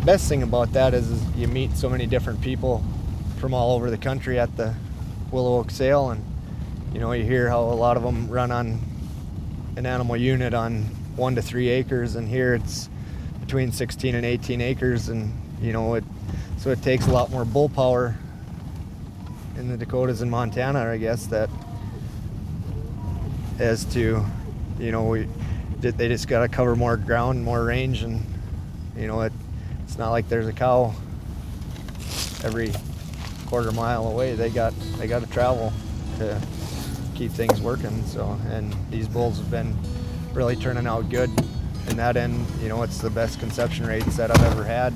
best thing about that is you meet so many different people from all over the country at the Willow Oak sale, and you know, you hear how a lot of them run on an animal unit on 1 to 3 acres, and here it's between 16 and 18 acres, and you know, so it takes a lot more bull power in the Dakotas and Montana, I guess, that as to, you know, they just got to cover more ground, more range, and you know, it's not like there's a cow every quarter mile away. They got to travel to keep things working. So, and these bulls have been really turning out good in that end. You know, it's the best conception rates that I've ever had.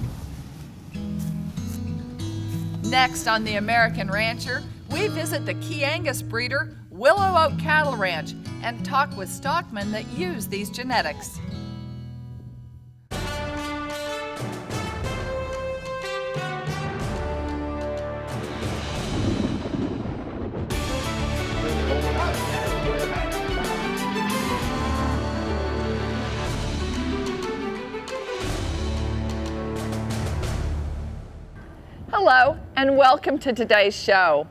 Next on The American Rancher, we visit the Key Angus breeder Willow Oak Cattle Ranch and talk with stockmen that use these genetics. Hello and welcome to today's show.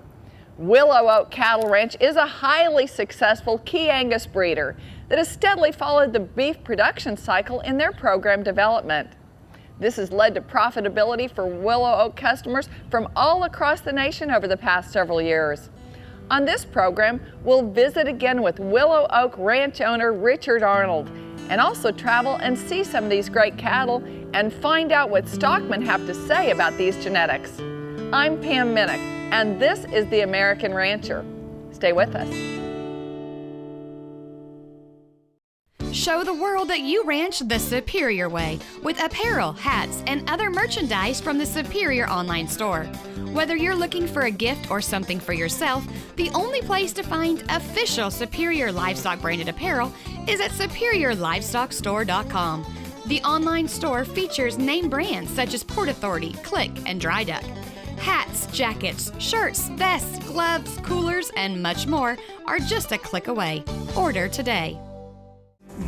Willow Oak Cattle Ranch is a highly successful Key Angus breeder that has steadily followed the beef production cycle in their program development. This has led to profitability for Willow Oak customers from all across the nation over the past several years. On this program, we'll visit again with Willow Oak ranch owner Richard Arnold and also travel and see some of these great cattle and find out what stockmen have to say about these genetics. I'm Pam Minnick, and this is The American Rancher. Stay with us. Show the world that you ranch the Superior way with apparel, hats, and other merchandise from the Superior online store. Whether you're looking for a gift or something for yourself, the only place to find official Superior Livestock branded apparel is at SuperiorLivestockStore.com. The online store features name brands such as Port Authority, Click, and Dry Duck. Hats, jackets, shirts, vests, gloves, coolers, and much more are just a click away. Order today.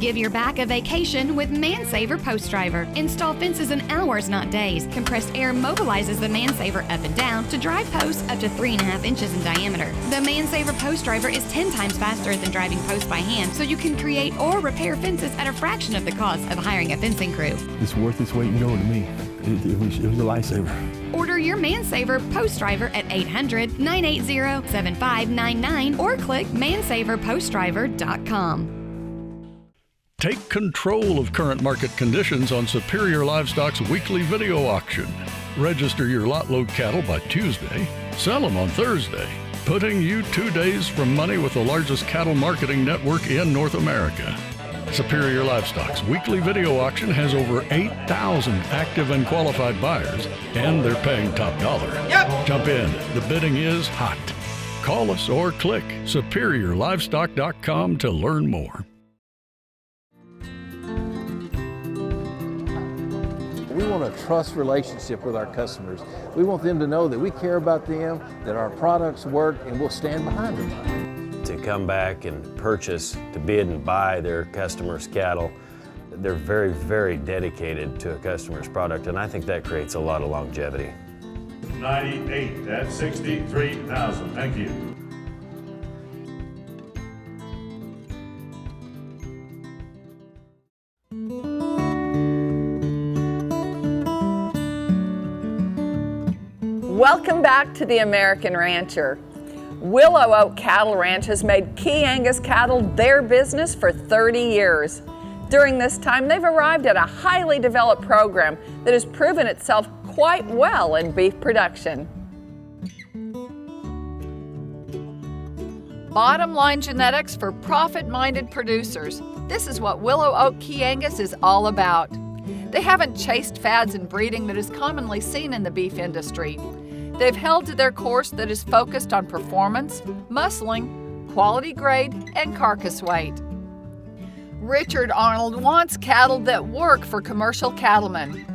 Give your back a vacation with ManSaver Post Driver. Install fences in hours, not days. Compressed air mobilizes the ManSaver up and down to drive posts up to 3.5 inches in diameter. The ManSaver Post Driver is 10 times faster than driving posts by hand, so you can create or repair fences at a fraction of the cost of hiring a fencing crew. It's worth its weight in gold to me. It was a lifesaver. Order your ManSaver Post Driver at 800-980-7599 or click mansaverpostdriver.com. Take control of current market conditions on Superior Livestock's weekly video auction. Register your lot load cattle by Tuesday, sell them on Thursday, putting you 2 days from money with the largest cattle marketing network in North America. Superior Livestock's weekly video auction has over 8,000 active and qualified buyers, and they're paying top dollar. Yep. Jump in. The bidding is hot. Call us or click SuperiorLivestock.com to learn more. We want a trust relationship with our customers. We want them to know that we care about them, that our products work, and we'll stand behind them. To come back and purchase, to bid and buy their customers' cattle, they're very, very dedicated to a customer's product, and I think that creates a lot of longevity. 98, that's 63,000. Thank you. Welcome back to The American Rancher. Willow Oak Cattle Ranch has made Key Angus cattle their business for 30 years. During this time, they've arrived at a highly developed program that has proven itself quite well in beef production. Bottom line genetics for profit-minded producers. This is what Willow Oak Key Angus is all about. They haven't chased fads in breeding that is commonly seen in the beef industry. They've held to their course that is focused on performance, muscling, quality grade, and carcass weight. Richard Arnold wants cattle that work for commercial cattlemen.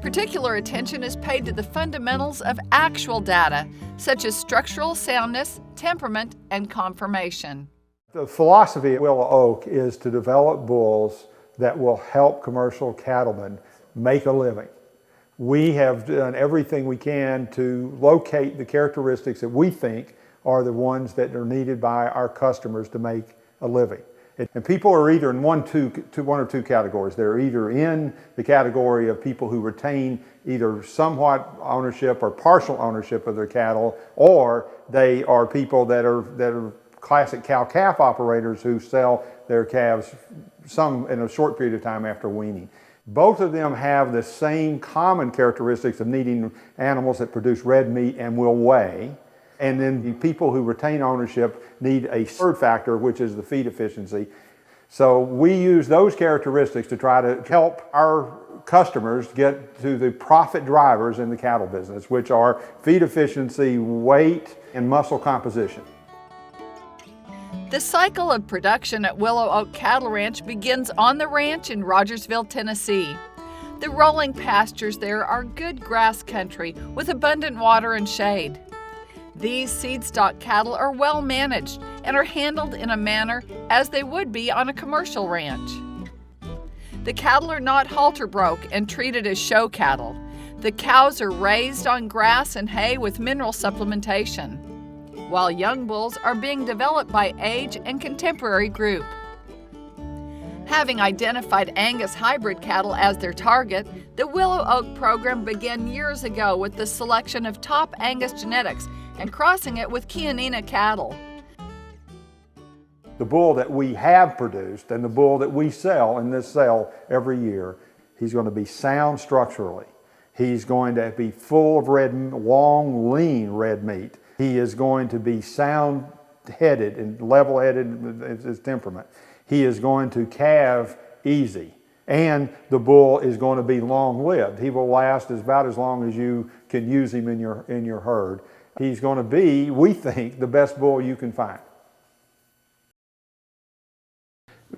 Particular attention is paid to the fundamentals of actual data, such as structural soundness, temperament, and conformation. The philosophy at Willow Oak is to develop bulls that will help commercial cattlemen make a living. We have done everything we can to locate the characteristics that we think are the ones that are needed by our customers to make a living. And people are either in one or two categories. They're either in the category of people who retain either somewhat ownership or partial ownership of their cattle, or they are people that are classic cow-calf operators who sell their calves some in a short period of time after weaning. Both of them have the same common characteristics of needing animals that produce red meat and will weigh. And then the people who retain ownership need a third factor, which is the feed efficiency. So we use those characteristics to try to help our customers get to the profit drivers in the cattle business, which are feed efficiency, weight, and muscle composition. The cycle of production at Willow Oak Cattle Ranch begins on the ranch in Rogersville, Tennessee. The rolling pastures there are good grass country with abundant water and shade. These seed stock cattle are well managed and are handled in a manner as they would be on a commercial ranch. The cattle are not halter broke and treated as show cattle. The cows are raised on grass and hay with mineral supplementation, while young bulls are being developed by age and contemporary group. Having identified Angus hybrid cattle as their target, the Willow Oak program began years ago with the selection of top Angus genetics and crossing it with Chianina cattle. The bull that we have produced and the bull that we sell in this sale every year, he's going to be sound structurally. He's going to be full of red, long, lean red meat. He is going to be sound-headed and level-headed in his temperament. He is going to calve easy. And the bull is going to be long-lived. He will last about as long as you can use him in your herd. He's going to be, we think, the best bull you can find.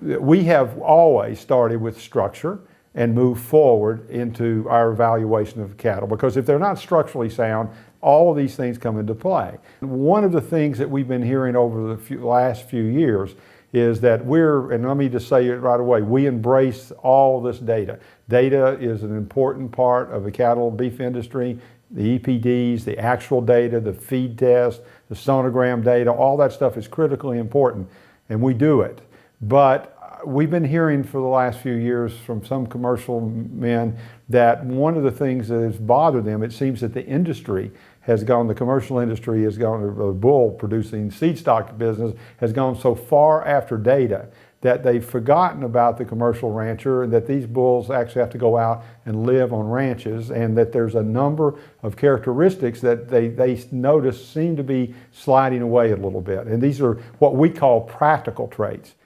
We have always started with structure and moved forward into our evaluation of cattle, because if they're not structurally sound, all of these things come into play. One of the things that we've been hearing over the last few years is that and let me just say it right away, we embrace all this data. Data is an important part of the cattle beef industry. The EPDs, the actual data, the feed test, the sonogram data, all that stuff is critically important, and we do it. But we've been hearing for the last few years from some commercial men that one of the things that has bothered them, it seems that the industry has gone, the commercial industry has gone, the bull producing seed stock business has gone so far after data that they've forgotten about the commercial rancher, and that these bulls actually have to go out and live on ranches, and that there's a number of characteristics that they notice seem to be sliding away a little bit. And these are what we call practical traits.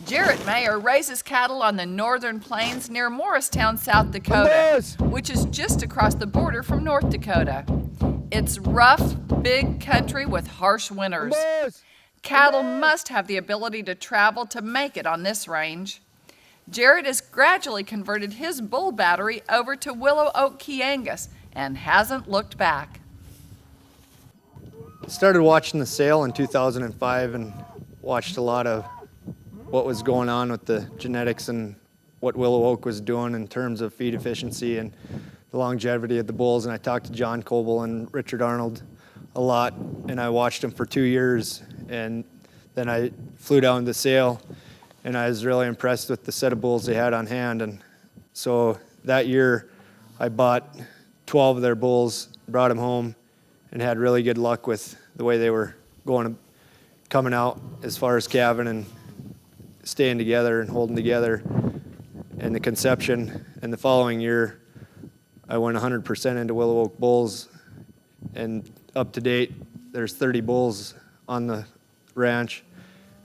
Jarrett Mayer raises cattle on the northern plains near Morristown, South Dakota, which is just across the border from North Dakota. It's rough, big country with harsh winters. Cattle must have the ability to travel to make it on this range. Jarrett has gradually converted his bull battery over to Willow Oak Chiangus and hasn't looked back. Started watching the sale in 2005 and watched a lot of what was going on with the genetics and what Willow Oak was doing in terms of feed efficiency and the longevity of the bulls. And I talked to John Coble and Richard Arnold a lot, and I watched them for 2 years. And then I flew down to the sale, and I was really impressed with the set of bulls they had on hand. And so that year I bought 12 of their bulls, brought them home, and had really good luck with the way they were coming out as far as calving and staying together and holding together. And the conception, and the following year I went 100% into Willow Oak bulls, and up to date there's 30 bulls on the ranch,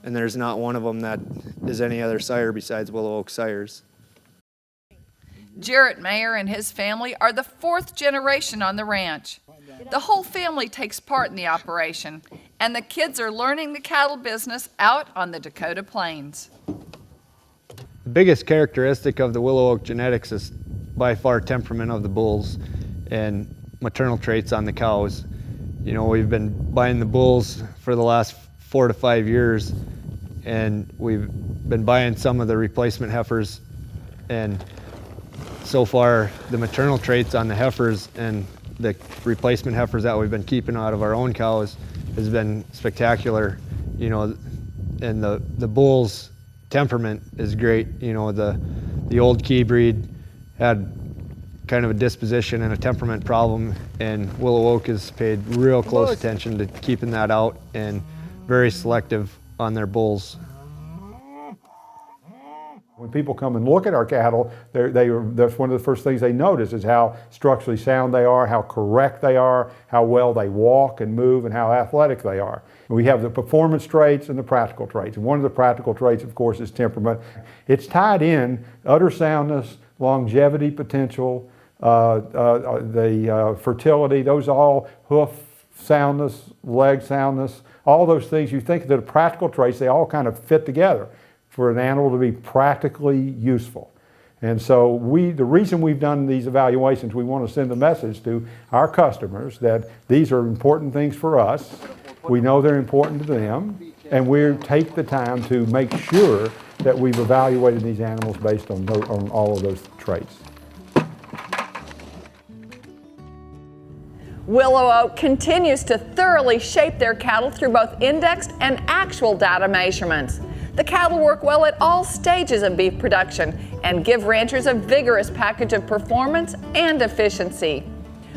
and there's not one of them that is any other sire besides Willow Oak sires. Jarrett Mayer and his family are the 4th generation on the ranch. The whole family takes part in the operation, and the kids are learning the cattle business out on the Dakota Plains. The biggest characteristic of the Willow Oak genetics is by far temperament of the bulls and maternal traits on the cows. You know, we've been buying the bulls for the last 4 to 5 years, and we've been buying some of the replacement heifers, and so far the maternal traits on the heifers and the replacement heifers that we've been keeping out of our own cows has been spectacular, you know, and the bull's temperament is great. You know, the old key breed had kind of a disposition and a temperament problem, and Willow Oak has paid real close attention to keeping that out and very selective on their bulls. When people come and look at our cattle, that's one of the first things they notice is how structurally sound they are, how correct they are, how well they walk and move, and how athletic they are. We have the performance traits and the practical traits. And one of the practical traits, of course, is temperament. It's tied in udder soundness, longevity potential, the fertility, those all hoof soundness, leg soundness, all those things. You think that the practical traits, they all kind of fit together for an animal to be practically useful. And so the reason we've done these evaluations, we want to send a message to our customers that these are important things for us. We know they're important to them, and we take the time to make sure that we've evaluated these animals based on all of those traits. Willow Oak continues to thoroughly shape their cattle through both indexed and actual data measurements. The cattle work well at all stages of beef production and give ranchers a vigorous package of performance and efficiency.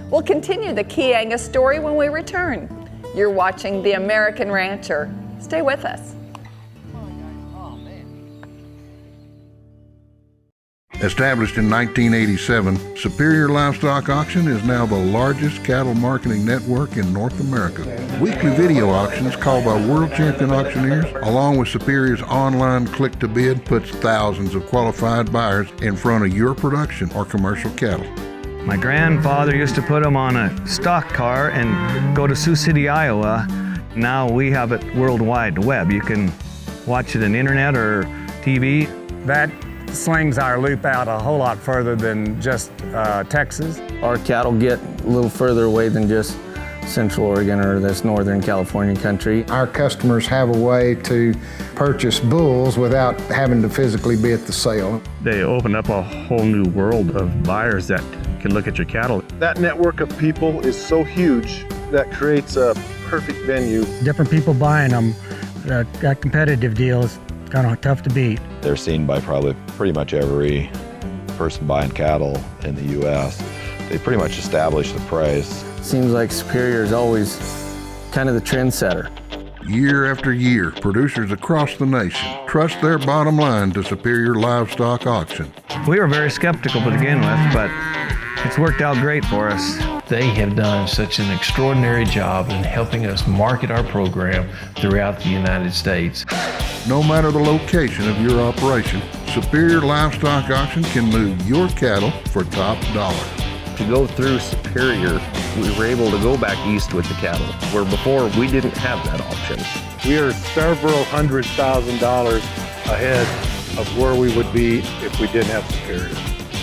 We'll continue the Key Angus story when we return. You're watching The American Rancher. Stay with us. Established in 1987, Superior Livestock Auction is now the largest cattle marketing network in North America. Weekly video auctions called by world champion auctioneers, along with Superior's online click-to-bid, puts thousands of qualified buyers in front of your production or commercial cattle. My grandfather used to put them on a stock car and go to Sioux City, Iowa. Now we have it worldwide web. You can watch it on internet or TV. That slings our loop out a whole lot further than just Texas. Our cattle get a little further away than just Central Oregon or this Northern California country. Our customers have a way to purchase bulls without having to physically be at the sale. They open up a whole new world of buyers that can look at your cattle. That network of people is so huge that creates a perfect venue. Different people buying them, got competitive deals. Kind of tough to beat. They're seen by probably pretty much every person buying cattle in the U.S. They pretty much establish the price. Seems like Superior is always kind of the trendsetter. Year after year, producers across the nation trust their bottom line to Superior Livestock Auction. We were very skeptical to begin with, but it's worked out great for us. They have done such an extraordinary job in helping us market our program throughout the United States. No matter the location of your operation, Superior Livestock Auction can move your cattle for top dollar. To go through Superior, we were able to go back east with the cattle, where before we didn't have that option. We are several $100,000 ahead of where we would be if we didn't have Superior.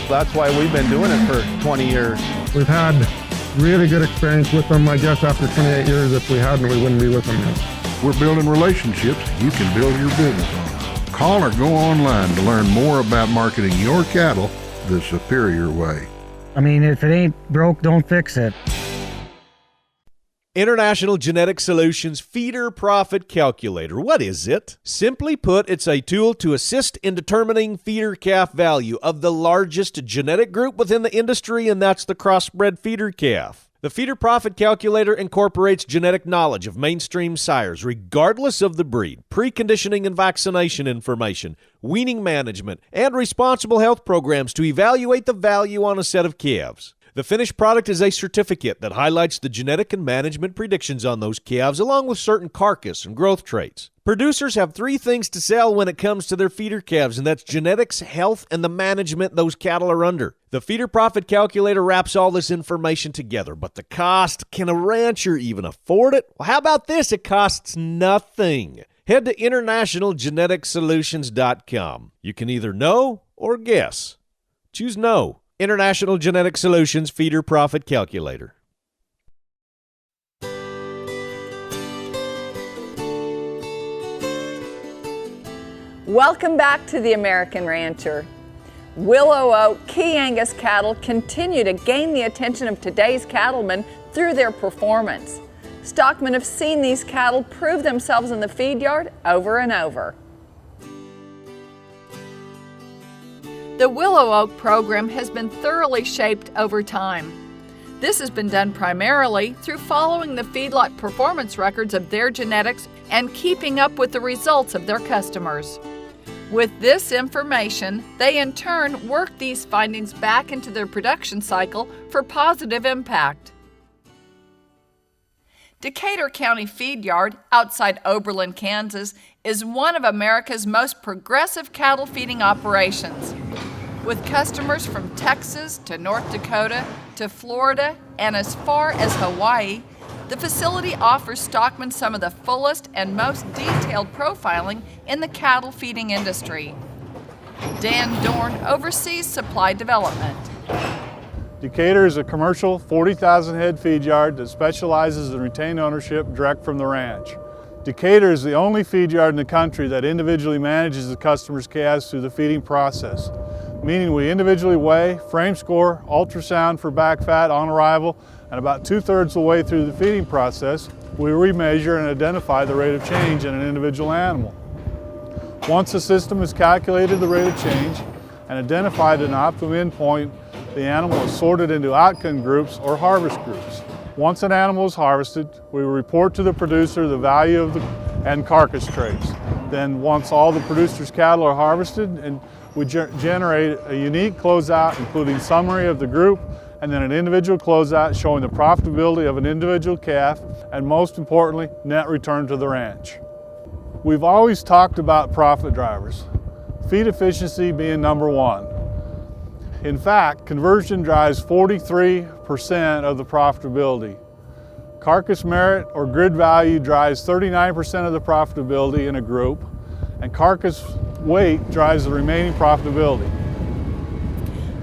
That's why we've been doing it for 20 years. We've had really good experience with them. I guess after 28 years, if we hadn't, we wouldn't be with them yet. We're building relationships you can build your business on. Call or go online to learn more about marketing your cattle the Superior way. I mean, if it ain't broke, don't fix it. International Genetic Solutions Feeder Profit Calculator. What is it? Simply put, it's a tool to assist in determining feeder calf value of the largest genetic group within the industry, and that's the crossbred feeder calf. The Feeder Profit Calculator incorporates genetic knowledge of mainstream sires, regardless of the breed, preconditioning and vaccination information, weaning management, and responsible health programs to evaluate the value on a set of calves. The finished product is a certificate that highlights the genetic and management predictions on those calves, along with certain carcass and growth traits. Producers have three things to sell when it comes to their feeder calves, and that's genetics, health, and the management those cattle are under. The Feeder Profit Calculator wraps all this information together, but the cost, can a rancher even afford it? Well, how about this? It costs nothing. Head to internationalgeneticsolutions.com. You can either know or guess. Choose no. International Genetic Solutions Feeder Profit Calculator. Welcome back to The American Rancher. Willow Oak Key Angus cattle continue to gain the attention of today's cattlemen through their performance. Stockmen have seen these cattle prove themselves in the feed yard over and over. The Willow Oak program has been thoroughly shaped over time. This has been done primarily through following the feedlot performance records of their genetics and keeping up with the results of their customers. With this information, they in turn work these findings back into their production cycle for positive impact. Decatur County Feed Yard, outside Oberlin, Kansas, is one of America's most progressive cattle feeding operations. With customers from Texas to North Dakota to Florida and as far as Hawaii, the facility offers stockmen some of the fullest and most detailed profiling in the cattle feeding industry. Dan Dorn oversees supply development. Decatur is a commercial 40,000 head feed yard that specializes in retained ownership direct from the ranch. Decatur is the only feed yard in the country that individually manages the customer's calves through the feeding process, meaning we individually weigh, frame score, ultrasound for back fat on arrival, and about 2/3 of the way through the feeding process, we remeasure and identify the rate of change in an individual animal. Once the system has calculated the rate of change and identified an optimum endpoint, the animal is sorted into outcome groups or harvest groups. Once an animal is harvested, we report to the producer the value of and carcass trays. Then once all the producer's cattle are harvested, and we generate a unique closeout including summary of the group and then an individual closeout showing the profitability of an individual calf and most importantly, net return to the ranch. We've always talked about profit drivers, feed efficiency being number one. In fact, conversion drives 43% of the profitability. Carcass merit or grid value drives 39% of the profitability in a group, and carcass weight drives the remaining profitability.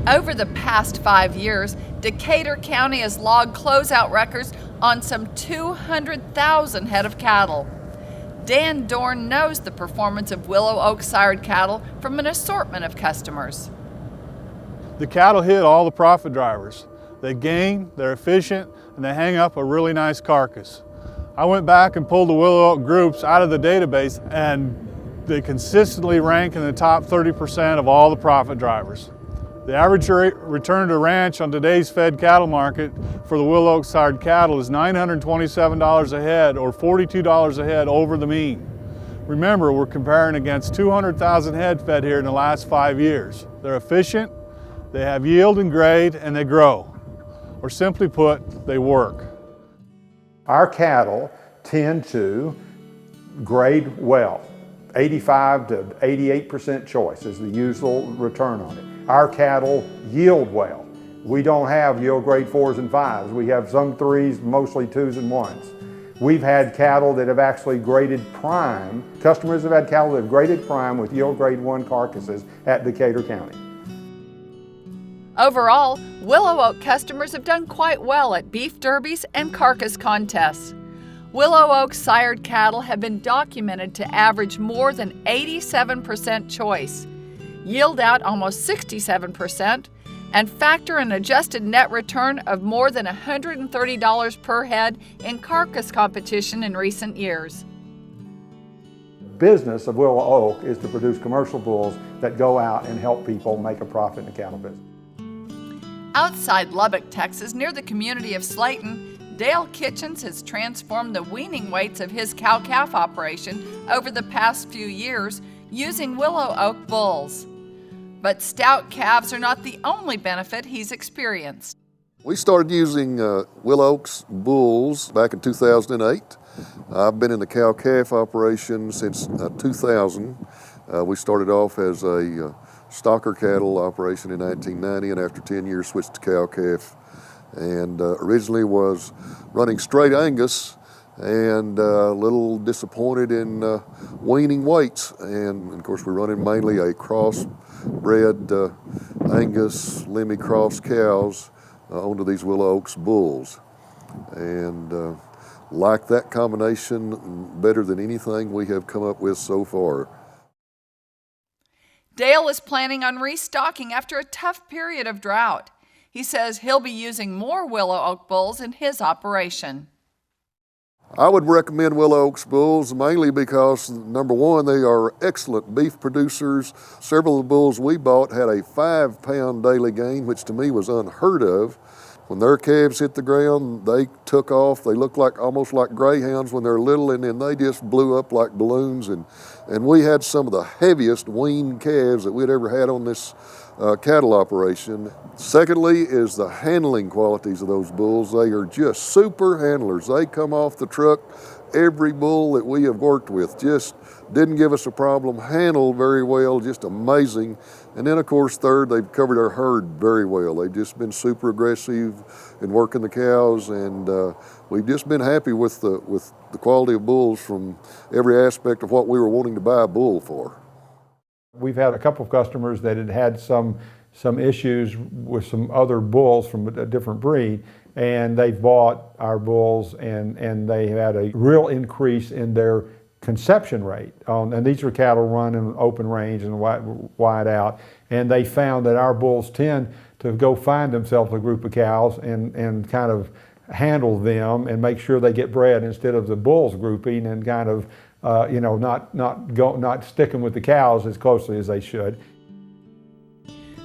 Over the past 5 years, Decatur County has logged closeout records on some 200,000 head of cattle. Dan Dorn knows the performance of Willow Oak sired cattle from an assortment of customers. The cattle hit all the profit drivers. They gain, they're efficient, and they hang up a really nice carcass. I went back and pulled the Willow Oak groups out of the database, and they consistently rank in the top 30% of all the profit drivers. The average return to ranch on today's fed cattle market for the Willow Oak sired cattle is $927 a head or $42 a head over the mean. Remember, we're comparing against 200,000 head fed here in the last 5 years. They're efficient, they have yield and grade, and they grow. Or simply put, they work. Our cattle tend to grade well. 85 to 88% choice is the usual return on it. Our cattle yield well. We don't have yield grade 4s and 5s. We have some 3s, mostly 2s and 1s. We've had cattle that have actually graded prime. Customers have had cattle that have graded prime with yield grade 1 carcasses at Decatur County. Overall, Willow Oak customers have done quite well at beef derbies and carcass contests. Willow Oak sired cattle have been documented to average more than 87% choice, yield out almost 67%, and factor an adjusted net return of more than $130 per head in carcass competition in recent years. The business of Willow Oak is to produce commercial bulls that go out and help people make a profit in the cattle business. Outside Lubbock, Texas, near the community of Slayton, Dale Kitchens has transformed the weaning weights of his cow-calf operation over the past few years using Willow Oak bulls. But stout calves are not the only benefit he's experienced. We started using Willow Oak's bulls back in 2008. I've been in the cow-calf operation since 2000. We started off as a stocker cattle operation in 1990, and after 10 years switched to cow-calf. And originally was running straight Angus and a little disappointed in weaning weights. And of course we're running mainly a crossbred Angus Lemmy cross cows onto these Willow Oaks bulls. And like that combination better than anything we have come up with so far. Dale is planning on restocking after a tough period of drought. He says he'll be using more Willow Oak bulls in his operation. I would recommend Willow Oaks bulls mainly because, number one, they are excellent beef producers. Several of the bulls we bought had a 5-pound daily gain, which to me was unheard of. When their calves hit the ground, they took off. They looked like almost like greyhounds when they're little, and then they just blew up like balloons. And we had some of the heaviest weaned calves that we'd ever had on this cattle operation. Secondly is the handling qualities of those bulls. They are just super handlers. They come off the truck. Every bull that we have worked with just didn't give us a problem, handled very well, just amazing. And then of course third, they've covered our herd very well. They've just been super aggressive in working the cows, and we've just been happy with the quality of bulls from every aspect of what we were wanting to buy a bull for. We've had a couple of customers that had had some issues with some other bulls from a different breed, and they've bought our bulls, and they had a real increase in their conception rate. And these are cattle run in open range and wide out, and they found that our bulls tend to go find themselves a group of cows and kind of handle them and make sure they get bred instead of the bulls grouping and kind of not sticking with the cows as closely as they should.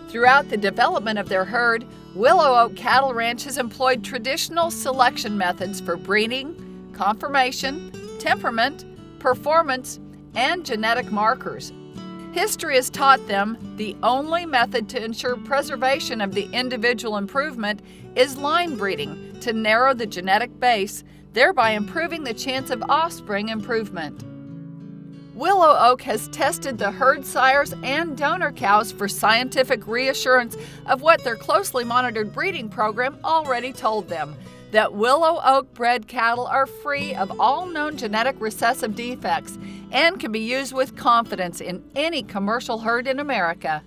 Throughout the development of their herd, Willow Oak Cattle Ranch has employed traditional selection methods for breeding, conformation, temperament, performance, and genetic markers. History has taught them the only method to ensure preservation of the individual improvement is line breeding to narrow the genetic base, thereby improving the chance of offspring improvement. Willow Oak has tested the herd sires and donor cows for scientific reassurance of what their closely monitored breeding program already told them, that Willow Oak bred cattle are free of all known genetic recessive defects and can be used with confidence in any commercial herd in America.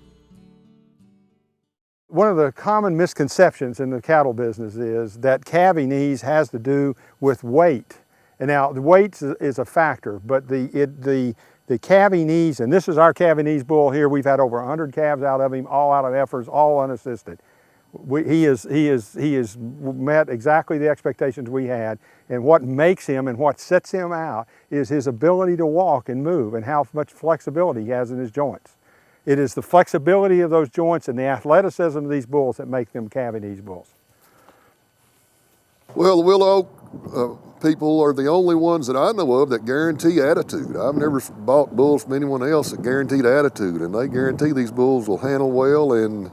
One of the common misconceptions in the cattle business is that calving ease has to do with weight. And now the weight is a factor, but the calving ease, and this is our calving ease bull here. We've had over 100 calves out of him, all out of efforts, all unassisted. He has met exactly the expectations we had, and what makes him and what sets him out is his ability to walk and move and how much flexibility he has in his joints. It is the flexibility of those joints and the athleticism of these bulls that make them calving ease bulls. Well, the Willow Oak people are the only ones that I know of that guarantee attitude. I've never bought bulls from anyone else that guaranteed attitude, and they guarantee these bulls will handle well. And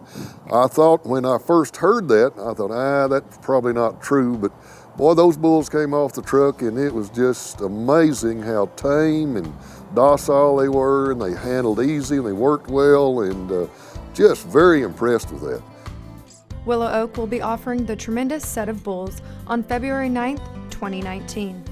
I thought when I first heard that, I thought, that's probably not true, but boy, those bulls came off the truck and it was just amazing how tame and docile they were, and they handled easy and they worked well, and just very impressed with that. Willow Oak will be offering the tremendous set of bulls on February 9th, 2019.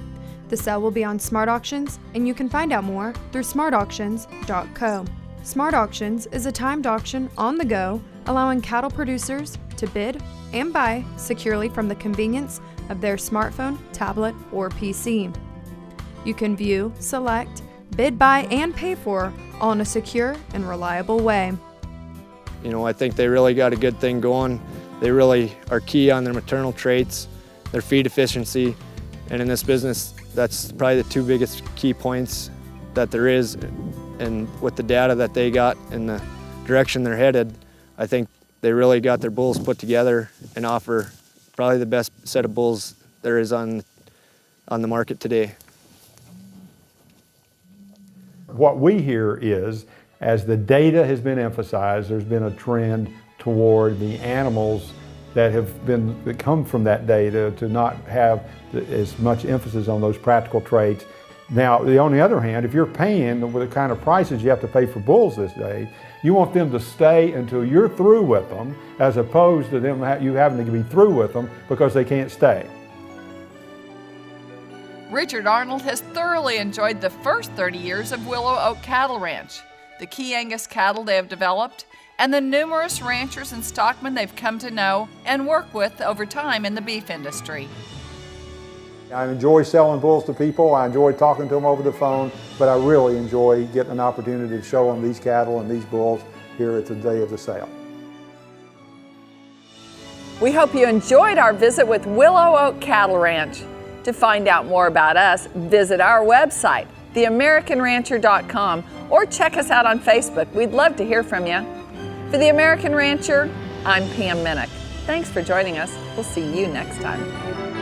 The sale will be on Smart Auctions, and you can find out more through smartauctions.co. Smart Auctions is a timed auction on the go, allowing cattle producers to bid and buy securely from the convenience of their smartphone, tablet, or PC. You can view, select, bid, buy, and pay for all in a secure and reliable way. You know, I think they really got a good thing going. They really are key on their maternal traits, their feed efficiency, and in this business, that's probably the two biggest key points that there is. And with the data that they got and the direction they're headed, I think they really got their bulls put together and offer probably the best set of bulls there is on the market today. What we hear is, as the data has been emphasized, there's been a trend toward the animals that come from that data to not have as much emphasis on those practical traits. Now, on the other hand, if you're paying with the kind of prices you have to pay for bulls this day, you want them to stay until you're through with them, as opposed to you having to be through with them because they can't stay. Richard Arnold has thoroughly enjoyed the first 30 years of Willow Oak Cattle Ranch, the key Angus cattle they have developed, and the numerous ranchers and stockmen they've come to know and work with over time in the beef industry. I enjoy selling bulls to people. I enjoy talking to them over the phone, but I really enjoy getting an opportunity to show them these cattle and these bulls here at the day of the sale. We hope you enjoyed our visit with Willow Oak Cattle Ranch. To find out more about us, visit our website, theamericanrancher.com, or check us out on Facebook. We'd love to hear from you. For The American Rancher, I'm Pam Minnick. Thanks for joining us. We'll see you next time.